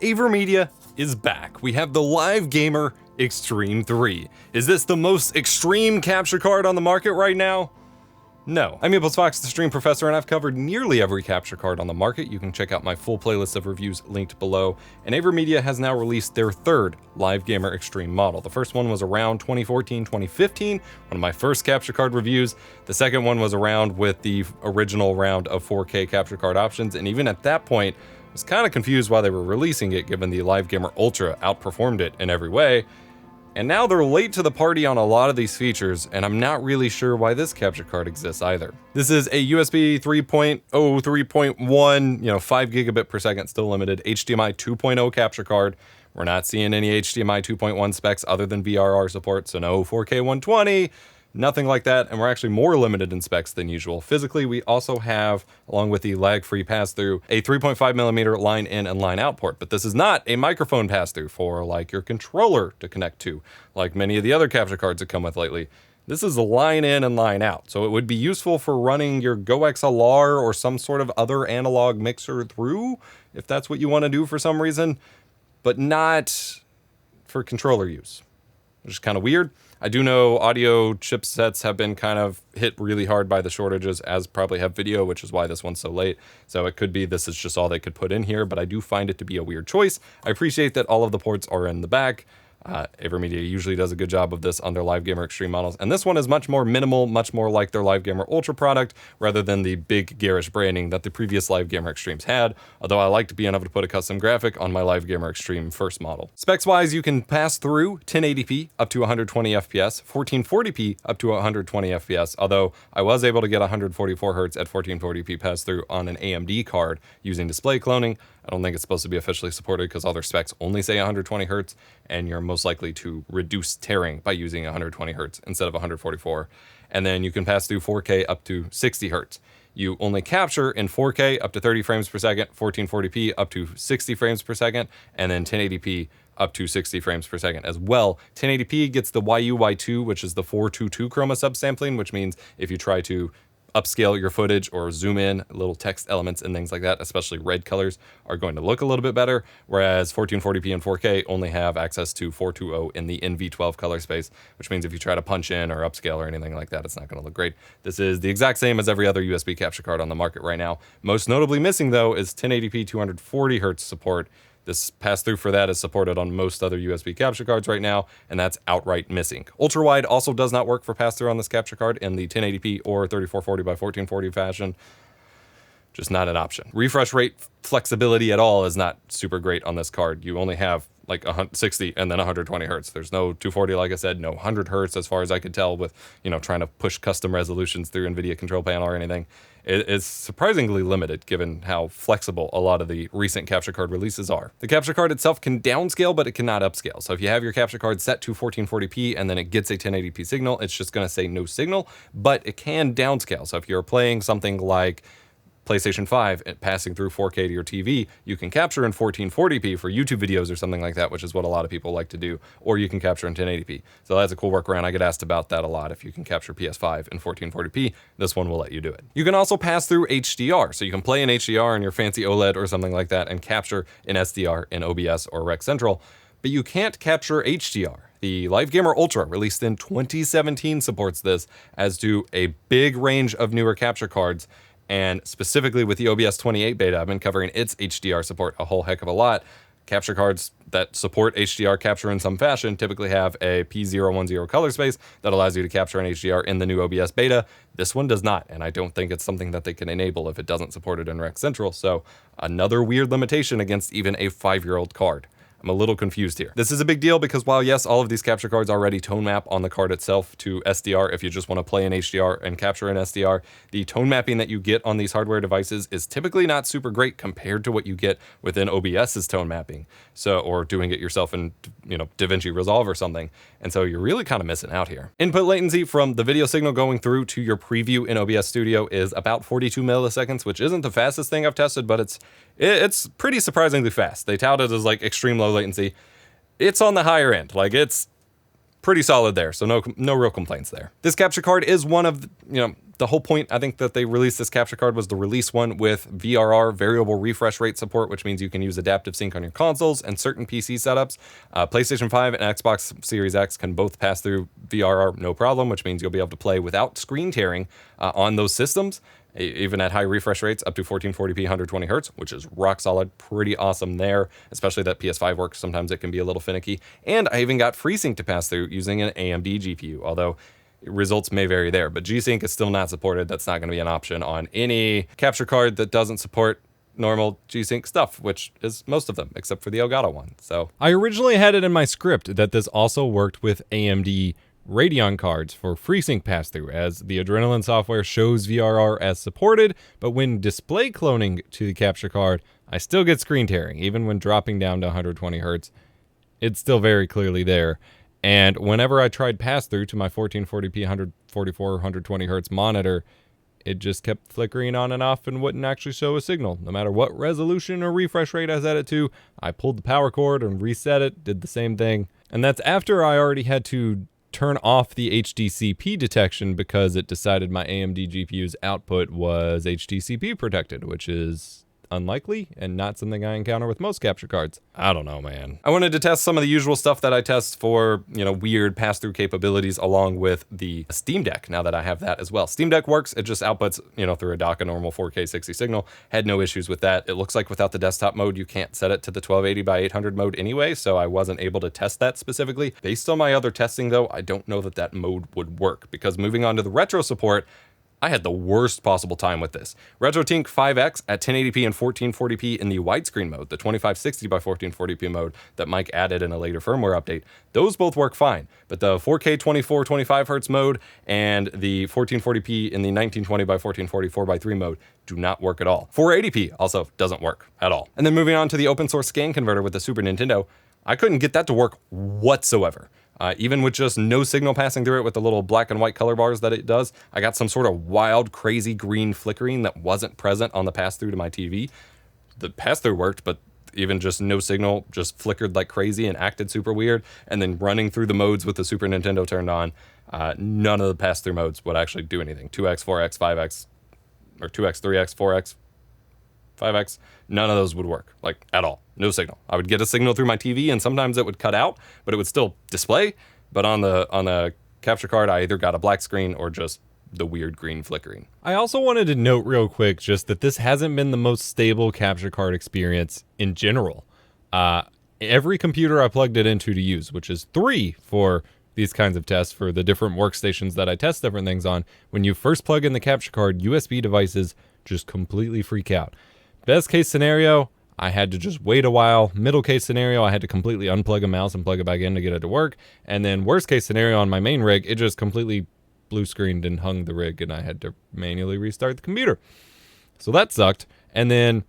AVerMedia is back. We have the Live Gamer Extreme 3. Is this the most extreme capture card on the market right now? No. I'm EposVox, the Stream Professor, and I've covered nearly every capture card on the market. You can check out my full playlist of reviews linked below. And AVerMedia has now released their third Live Gamer Extreme model. The first one was around 2014, 2015, one of my first capture card reviews. The second one was around with the original round of 4K capture card options, and even at that point, I was kind of confused why they were releasing it, given the Live Gamer Ultra outperformed it in every way. And now they're late to the party on a lot of these features, and I'm not really sure why this capture card exists either. This is a USB 3.0, 3.1, 5 gigabit per second, still limited, HDMI 2.0 capture card. We're not seeing any HDMI 2.1 specs other than VRR support, so no 4K 120, nothing like that, and we're actually more limited in specs than usual. Physically, we also have, along with the lag-free pass-through, a 3.5mm line in and line out port, but this is not a microphone pass-through for like your controller to connect to, like many of the other capture cards that come with lately. This is a line in and line out, so it would be useful for running your GoXLR or some sort of other analog mixer through, if that's what you want to do for some reason, but not for controller use, which is kind of weird. I do know audio chipsets have been kind of hit really hard by the shortages, as probably have video, which is why this one's so late. So it could be this is just all they could put in here, but I do find it to be a weird choice. I appreciate that all of the ports are in the back. AVerMedia usually does a good job of this on their Live Gamer Extreme models, and this one is much more minimal, much more like their Live Gamer Ultra product, rather than the big garish branding that the previous Live Gamer Extremes had, although I liked being able to put a custom graphic on my Live Gamer Extreme first model. Specs-wise, you can pass through 1080p up to 120 FPS, 1440p up to 120 FPS, although I was able to get 144 Hz at 1440p pass-through on an AMD card using display cloning. I don't think it's supposed to be officially supported because all their specs only say 120 Hz, and you're most likely to reduce tearing by using 120 Hz instead of 144. And then you can pass through 4K up to 60 Hz. You only capture in 4K up to 30 frames per second, 1440p up to 60 frames per second, and then 1080p up to 60 frames per second as well. 1080p gets the YU-Y2, which is the 422 chroma subsampling, which means if you try to upscale your footage or zoom in, little text elements and things like that, especially red colors, are going to look a little bit better, whereas 1440p and 4K only have access to 420 in the NV12 color space, which means if you try to punch in or upscale or anything like that, it's not going to look great. This is the exact same as every other USB capture card on the market right now. Most notably missing, though, is 1080p 240 Hz support. This pass-through for that is supported on most other USB capture cards right now, and that's outright missing. Ultra-wide also does not work for pass-through on this capture card in the 1080p or 3440 by 1440 fashion. Just not an option. Refresh rate flexibility at all is not super great on this card. You only have like 60 and then 120 Hz. There's no 240, like I said, no 100 Hz as far as I could tell with, trying to push custom resolutions through NVIDIA control panel or anything. It's surprisingly limited given how flexible a lot of the recent capture card releases are. The capture card itself can downscale, but it cannot upscale. So if you have your capture card set to 1440p and then it gets a 1080p signal, it's just gonna say no signal, but it can downscale. So if you're playing something like PlayStation 5 and passing through 4K to your TV, you can capture in 1440p for YouTube videos or something like that, which is what a lot of people like to do, or you can capture in 1080p. So that's a cool workaround. I get asked about that a lot. If you can capture PS5 in 1440p, this one will let you do it. You can also pass through HDR, so you can play in HDR in your fancy OLED or something like that and capture in SDR in OBS or Rec Central, but you can't capture HDR. The Live Gamer Ultra, released in 2017, supports this, as do a big range of newer capture cards. And specifically with the OBS 28 beta, I've been covering its HDR support a whole heck of a lot. Capture cards that support HDR capture in some fashion typically have a P010 color space that allows you to capture in HDR in the new OBS beta. This one does not, and I don't think it's something that they can enable if it doesn't support it in Rec Central. So another weird limitation against even a 5-year-old card. I'm a little confused here. This is a big deal because while yes, all of these capture cards already tone map on the card itself to SDR if you just want to play in HDR and capture in SDR, the tone mapping that you get on these hardware devices is typically not super great compared to what you get within OBS's tone mapping. So, or doing it yourself in, DaVinci Resolve or something. And so you're really kind of missing out here. Input latency from the video signal going through to your preview in OBS Studio is about 42 milliseconds, which isn't the fastest thing I've tested, but it's pretty surprisingly fast. They tout it as like extreme low latency. It's on the higher end. Like, it's pretty solid there, so no real complaints there. This capture card is one of the whole point, I think, that they released this capture card was to release one with VRR, variable refresh rate support, which means you can use adaptive sync on your consoles and certain PC setups. PlayStation 5 and Xbox Series X can both pass through VRR no problem, which means you'll be able to play without screen tearing on those systems, even at high refresh rates, up to 1440p, 120 hertz, which is rock solid, pretty awesome there, especially that PS5 works. Sometimes it can be a little finicky. And I even got FreeSync to pass through using an AMD GPU, although results may vary there, but G-Sync is still not supported. That's not going to be an option on any capture card that doesn't support normal G-Sync stuff, which is most of them, except for the Elgato one. So I originally had it in my script that this also worked with AMD Radeon cards for FreeSync pass-through, as the Adrenaline software shows VRR as supported, but when display cloning to the capture card, I still get screen tearing, even when dropping down to 120 hertz. It's still very clearly there. And whenever I tried pass-through to my 1440p, 144, 120 hertz monitor, it just kept flickering on and off and wouldn't actually show a signal. No matter what resolution or refresh rate I set it to, I pulled the power cord and reset it, did the same thing. And that's after I already had to turn off the HDCP detection because it decided my AMD GPU's output was HDCP protected, which is unlikely and not something I encounter with most capture cards. I don't know, man. I wanted to test some of the usual stuff that I test for, weird pass-through capabilities along with the Steam Deck, now that I have that as well. Steam Deck works. It just outputs, through a dock a normal 4K 60 signal. Had no issues with that. It looks like without the desktop mode, you can't set it to the 1280 by 800 mode anyway, so I wasn't able to test that specifically. Based on my other testing, though, I don't know that that mode would work, because moving on to the retro support, I had the worst possible time with this. RetroTINK 5X at 1080p and 1440p in the widescreen mode, the 2560 by 1440p mode that Mike added in a later firmware update, those both work fine. But the 4K 24, 25 hertz mode and the 1440p in the 1920 by 1440 4x3 mode do not work at all. 480p also doesn't work at all. And then moving on to the open source scan converter with the Super Nintendo, I couldn't get that to work whatsoever. Even with just no signal passing through it with the little black and white color bars that it does, I got some sort of wild, crazy green flickering that wasn't present on the pass-through to my TV. The pass-through worked, but even just no signal, just flickered like crazy and acted super weird. And then running through the modes with the Super Nintendo turned on, none of the pass-through modes would actually do anything. 2x, 4x, 5x, or 2x, 3x, 4x, 5x, none of those would work, like at all. No signal. I would get a signal through my TV and sometimes it would cut out, but it would still display. But on the capture card, I either got a black screen or just the weird green flickering. I also wanted to note real quick just that this hasn't been the most stable capture card experience in general. Every computer I plugged it into to use, which is 3 for these kinds of tests for the different workstations that I test different things on, when you first plug in the capture card, USB devices just completely freak out. Best case scenario, I had to just wait a while. Middle case scenario, I had to completely unplug a mouse and plug it back in to get it to work. And then worst case scenario on my main rig, it just completely blue screened and hung the rig and I had to manually restart the computer. So that sucked. And then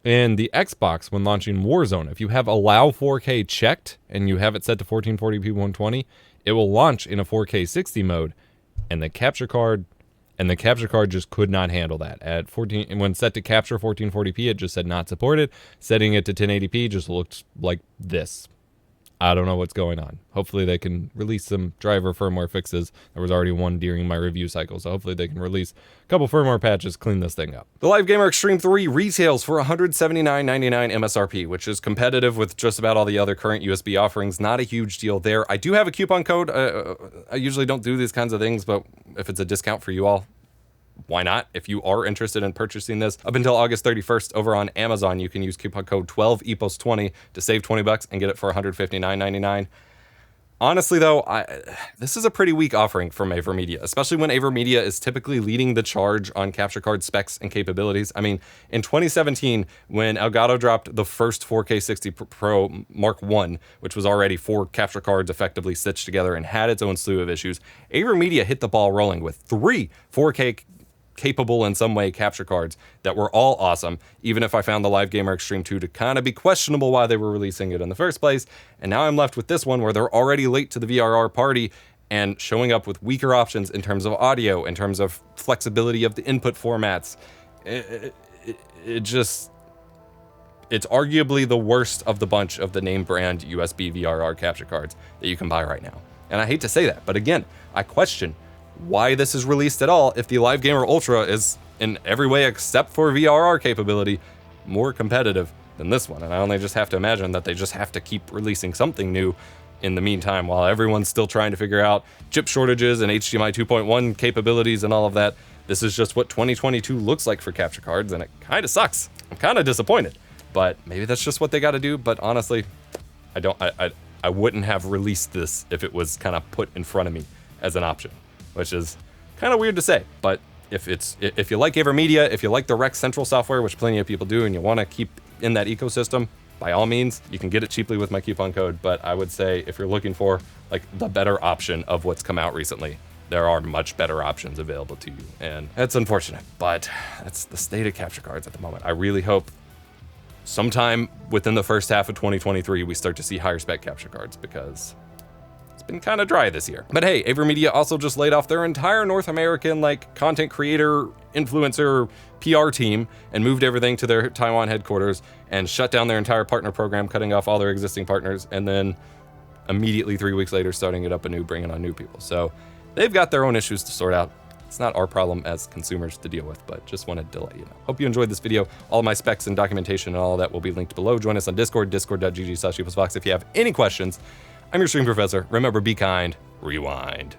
in the Xbox, when launching Warzone, if you have allow 4K checked and you have it set to 1440p 120, it will launch in a 4K 60 mode, and the capture card just could not handle that. At 14, when set to capture 1440p, it just said not supported. Setting it to 1080p just looked like this. I don't know what's going on. Hopefully they can release some driver firmware fixes. There was already one during my review cycle, so hopefully they can release a couple firmware patches, clean this thing up. The Live Gamer Extreme 3 retails for $179.99 MSRP, which is competitive with just about all the other current USB offerings. Not a huge deal there. I do have a coupon code. I usually don't do these kinds of things, but if it's a discount for you all, why not? If you are interested in purchasing this up until August 31st over on Amazon, you can use coupon code 12EPOS20 to save $20 and get it for $159.99. Honestly, though, this is a pretty weak offering from AVerMedia, especially when AVerMedia is typically leading the charge on capture card specs and capabilities. I mean, in 2017, when Elgato dropped the first 4K 60 Pro Mark I, which was already 4 capture cards effectively stitched together and had its own slew of issues, AVerMedia hit the ball rolling with 3 4K capable in some way capture cards that were all awesome, even if I found the Live Gamer Extreme 2 to kind of be questionable why they were releasing it in the first place. And now I'm left with this one where they're already late to the VRR party and showing up with weaker options in terms of audio, in terms of flexibility of the input formats. It's arguably the worst of the bunch of the name brand USB VRR capture cards that you can buy right now. And I hate to say that, but again, I question why this is released at all if the Live Gamer Ultra is, in every way except for VRR capability, more competitive than this one. And I only just have to imagine that they just have to keep releasing something new in the meantime while everyone's still trying to figure out chip shortages and HDMI 2.1 capabilities and all of that. This is just what 2022 looks like for capture cards, and it kind of sucks. I'm kind of disappointed, but maybe that's just what they got to do. But honestly, I wouldn't have released this if it was kind of put in front of me as an option, which is kind of weird to say. But if you like AVerMedia, if you like the Rec Central software, which plenty of people do, and you want to keep in that ecosystem, by all means, you can get it cheaply with my coupon code. But I would say if you're looking for like the better option of what's come out recently, there are much better options available to you. And that's unfortunate, but that's the state of capture cards at the moment. I really hope sometime within the first half of 2023, we start to see higher spec capture cards, because it's been kind of dry this year. But hey, AVerMedia also just laid off their entire North American like content creator, influencer, PR team and moved everything to their Taiwan headquarters and shut down their entire partner program, cutting off all their existing partners, and then immediately 3 weeks later starting it up anew, bringing on new people. So they've got their own issues to sort out. It's not our problem as consumers to deal with, but just wanted to let you know. Hope you enjoyed this video. All of my specs and documentation and all of that will be linked below. Join us on Discord, discord.gg/EposVox if you have any questions. I'm your stream professor. Remember, be kind, rewind.